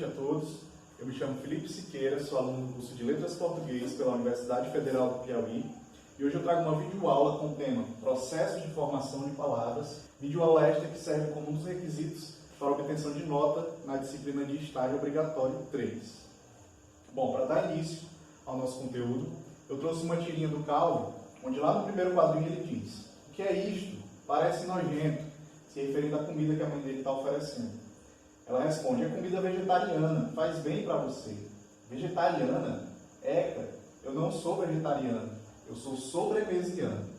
noite a todos. Eu me chamo Felipe Siqueira, sou aluno do curso de Letras Português pela Universidade Federal do Piauí e hoje eu trago uma videoaula com o tema Processo de Formação de Palavras, videoaula esta que serve como um dos requisitos para a obtenção de nota na disciplina de estágio obrigatório 3. Bom, para dar início ao nosso conteúdo, eu trouxe uma tirinha do Calvin, onde lá no primeiro quadrinho ele diz: "O que é isto? Parece nojento", se referindo à comida que a mãe dele está oferecendo. Ela responde: "É comida vegetariana, faz bem para você." Vegetariana? Eca, eu não sou vegetariano, eu sou sobremesiano.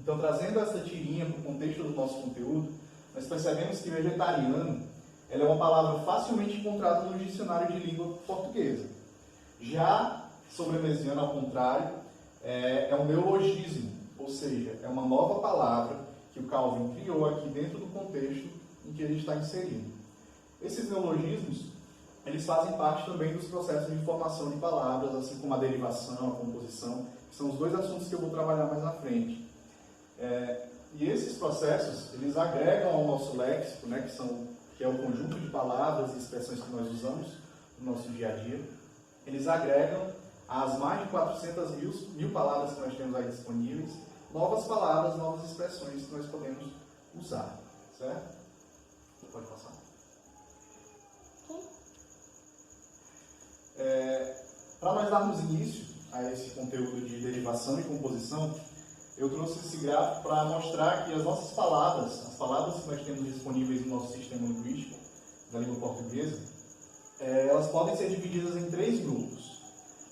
Então, trazendo essa tirinha para o contexto do nosso conteúdo, nós percebemos que vegetariano ela é uma palavra facilmente encontrada no dicionário de língua portuguesa. Já sobremesiano, ao contrário, é um neologismo, ou seja, é uma nova palavra que o Calvin criou aqui dentro do contexto em que ele está inserido. Esses neologismos, eles fazem parte também dos processos de formação de palavras, assim como a derivação, a composição, que são os dois assuntos que eu vou trabalhar mais na frente. E esses processos, eles agregam ao nosso léxico, né, que é o conjunto de palavras e expressões que nós usamos no nosso dia a dia, eles agregam às mais de 400 mil palavras que nós temos aí disponíveis, novas palavras, novas expressões que nós podemos usar, certo? Pode passar. Para nós darmos início a esse conteúdo de derivação e composição, eu trouxe esse gráfico para mostrar que as nossas palavras, as palavras que nós temos disponíveis no nosso sistema linguístico da língua portuguesa, elas podem ser divididas em 3 grupos.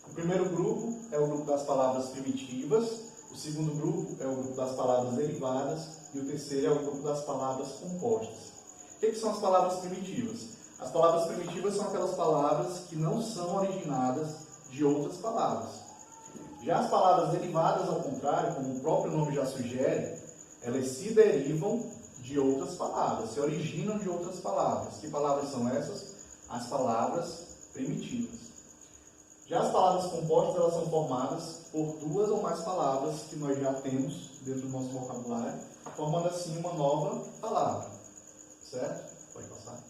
O primeiro grupo é o grupo das palavras primitivas, o segundo grupo é o grupo das palavras derivadas e o terceiro é o grupo das palavras compostas. O que são as palavras primitivas? As palavras primitivas são aquelas palavras que não são originadas de outras palavras. Já as palavras derivadas, ao contrário, como o próprio nome já sugere, elas se derivam de outras palavras, se originam de outras palavras. Que palavras são essas? As palavras primitivas. Já as palavras compostas, elas são formadas por 2 ou mais palavras que nós já temos dentro do nosso vocabulário, formando assim uma nova palavra. Certo? Pode passar.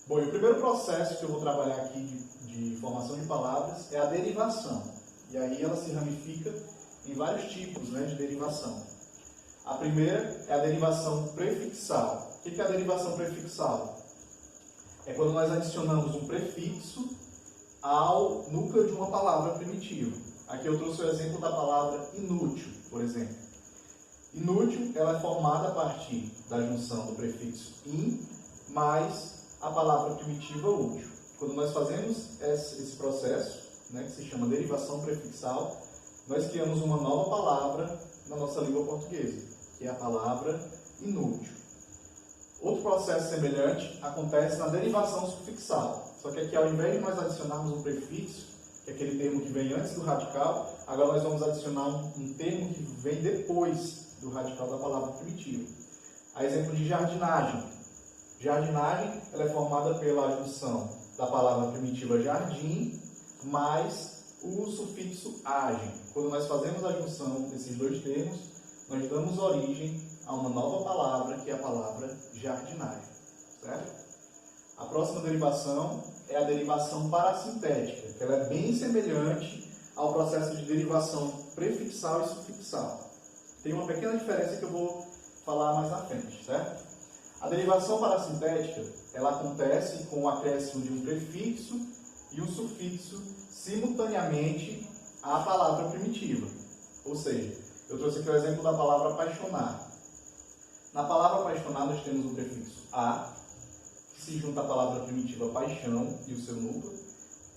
Bom, e o primeiro processo que eu vou trabalhar aqui de formação de palavras é a derivação. E aí ela se ramifica em vários tipos, né, de derivação. A primeira é a derivação prefixal. O que é a derivação prefixal? É quando nós adicionamos um prefixo ao núcleo de uma palavra primitiva. Aqui eu trouxe o exemplo da palavra inútil, por exemplo. Inútil, ela é formada a partir da junção do prefixo in mais a palavra primitiva útil. Quando nós fazemos esse processo, né, que se chama derivação prefixal, nós criamos uma nova palavra na nossa língua portuguesa, que é a palavra inútil. Outro processo semelhante acontece na derivação sufixal. Só que aqui, ao invés de nós adicionarmos um prefixo, que é aquele termo que vem antes do radical, agora nós vamos adicionar um termo que vem depois do radical da palavra primitiva. A exemplo de jardinagem. Jardinagem ela é formada pela junção da palavra primitiva jardim mais o sufixo agem. Quando nós fazemos a junção desses 2 termos, nós damos origem a uma nova palavra, que é a palavra jardinagem. Certo? A próxima derivação é a derivação parassintética, que ela é bem semelhante ao processo de derivação prefixal e sufixal. Tem uma pequena diferença que eu vou falar mais na frente, certo? A derivação parassintética, ela acontece com o acréscimo de um prefixo e um sufixo simultaneamente à palavra primitiva. Ou seja, eu trouxe aqui o exemplo da palavra apaixonar. Na palavra apaixonar, nós temos um prefixo a, que se junta à palavra primitiva paixão e o seu núcleo,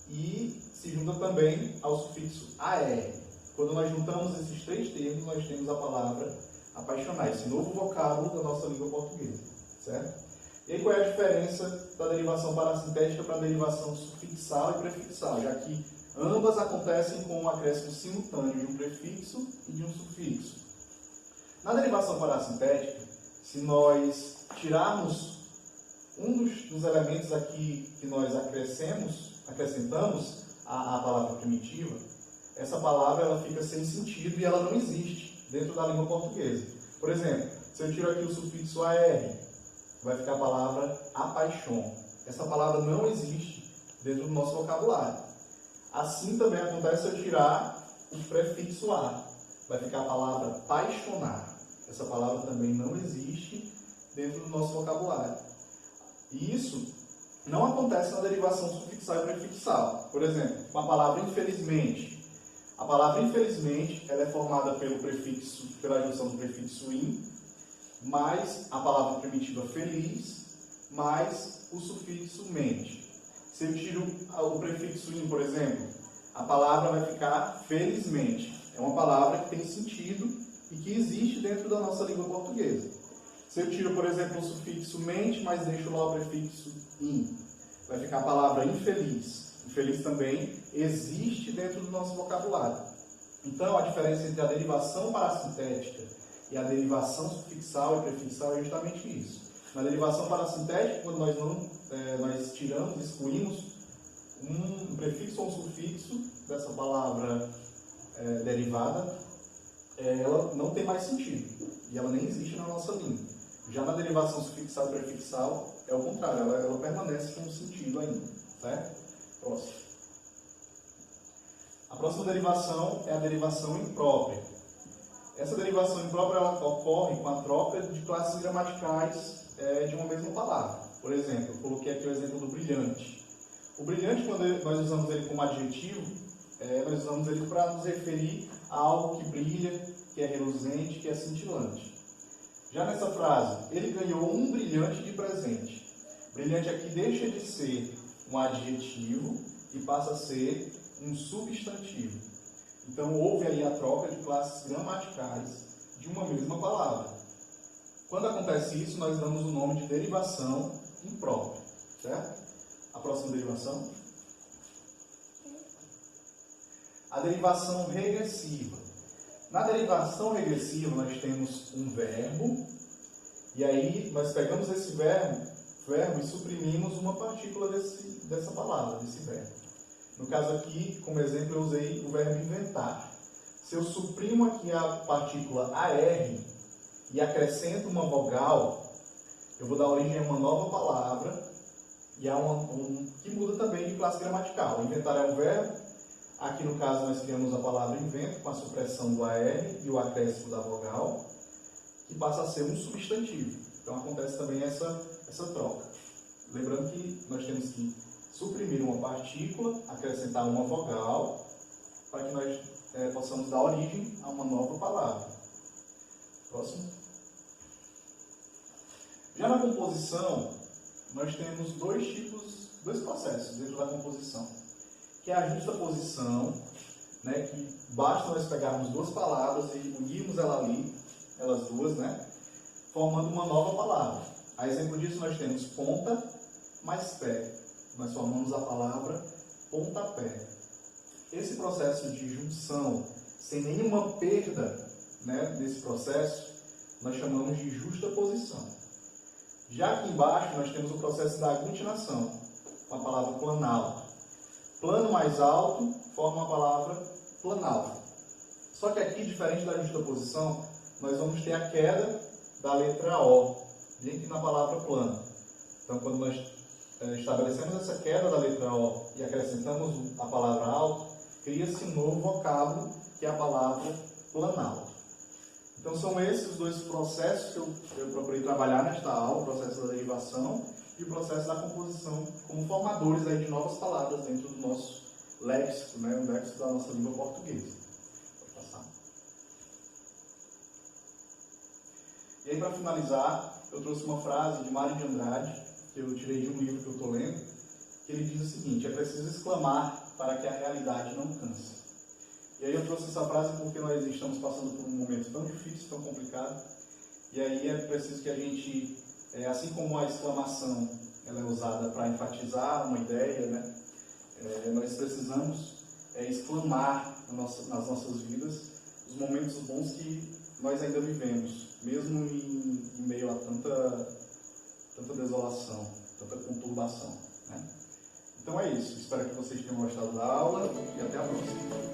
e se junta também ao sufixo ar. Quando nós juntamos esses 3 termos, nós temos a palavra apaixonar, esse novo vocábulo da nossa língua portuguesa. Certo? E aí qual é a diferença da derivação parassintética para a derivação sufixal e prefixal? Já que ambas acontecem com um acréscimo simultâneo de um prefixo e de um sufixo. Na derivação parassintética, se nós tirarmos um dos elementos aqui que nós acrescentamos à palavra primitiva, essa palavra ela fica sem sentido e ela não existe dentro da língua portuguesa. Por exemplo, se eu tiro aqui o sufixo AR, vai ficar a palavra apaixon. essa palavra não existe dentro do nosso vocabulário. Assim também acontece se eu tirar o prefixo a. Vai ficar a palavra apaixonar. Essa palavra também não existe dentro do nosso vocabulário. E isso não acontece na derivação sufixal e prefixal. Por exemplo, com a palavra infelizmente. A palavra infelizmente ela é formada pela junção do prefixo in, mais a palavra primitiva feliz, mais o sufixo mente. Se eu tiro o prefixo in, por exemplo, a palavra vai ficar felizmente. É uma palavra que tem sentido e que existe dentro da nossa língua portuguesa. Se eu tiro, por exemplo, o sufixo mente, mas deixo lá o prefixo in, vai ficar a palavra infeliz. Infeliz também existe dentro do nosso vocabulário. Então, a diferença entre a derivação parassintética e a derivação sufixal e prefixal é justamente isso. Na derivação parassintética, quando nós tiramos, excluímos um prefixo ou um sufixo dessa palavra derivada, ela não tem mais sentido e ela nem existe na nossa língua. Já na derivação sufixal e prefixal, é o contrário, ela permanece com sentido ainda. Certo? Próximo. A próxima derivação é a derivação imprópria. Essa derivação imprópria ela ocorre com a troca de classes gramaticais de uma mesma palavra. Por exemplo, eu coloquei aqui o exemplo do brilhante. O brilhante, quando nós usamos ele como adjetivo, nós usamos ele para nos referir a algo que brilha, que é reluzente, que é cintilante. Já nessa frase, ele ganhou um brilhante de presente. Brilhante aqui deixa de ser um adjetivo e passa a ser um substantivo. Então, houve aí a troca de classes gramaticais de uma mesma palavra. Quando acontece isso, nós damos o nome de derivação imprópria. Certo? A próxima derivação. A derivação regressiva. Na derivação regressiva, nós temos um verbo, e aí nós pegamos esse verbo e suprimimos uma partícula dessa palavra, desse verbo. No caso aqui, como exemplo, eu usei o verbo inventar. Se eu suprimo aqui a partícula AR e acrescento uma vogal, eu vou dar origem a uma nova palavra, e que muda também de classe gramatical. Inventar é um verbo. Aqui, no caso, nós criamos a palavra invento com a supressão do AR e o acréscimo da vogal, que passa a ser um substantivo. Então, acontece também essa troca. Lembrando que nós temos que suprimir uma partícula, acrescentar uma vogal, para que nós possamos dar origem a uma nova palavra. Próximo. Já na composição, nós temos dois processos dentro da composição, que é a justaposição, né, que basta nós pegarmos duas palavras e unirmos elas duas, né, formando uma nova palavra. A exemplo disso, nós temos ponta mais pé. Nós formamos a palavra pontapé. Esse processo de junção, sem nenhuma perda, né, nesse processo, nós chamamos de justaposição. Já aqui embaixo, nós temos o processo da aglutinação, com a palavra planalto. Plano mais alto forma a palavra planalto. Só que aqui, diferente da justaposição, nós vamos ter a queda da letra O, bem aqui na palavra plano. Então, quando nós estabelecemos essa queda da letra O e acrescentamos a palavra alto, cria-se um novo vocábulo, que é a palavra planalto. Então, são esses os dois processos que eu procurei trabalhar nesta aula, o processo da derivação e o processo da composição, como formadores aí de novas palavras dentro do nosso léxico, né, o léxico da nossa língua portuguesa. Pode passar. E aí, para finalizar, eu trouxe uma frase de Mário de Andrade, que eu tirei de um livro que eu estou lendo, que ele diz o seguinte: é preciso exclamar para que a realidade não canse. E aí eu trouxe essa frase porque nós estamos passando por um momento tão difícil, tão complicado, e aí é preciso que a gente, assim como a exclamação ela é usada para enfatizar uma ideia, né, nós precisamos exclamar nas nossas vidas os momentos bons que nós ainda vivemos, mesmo em meio a tanta desolação, tanta conturbação, né? Então é isso. Espero que vocês tenham gostado da aula e até a próxima.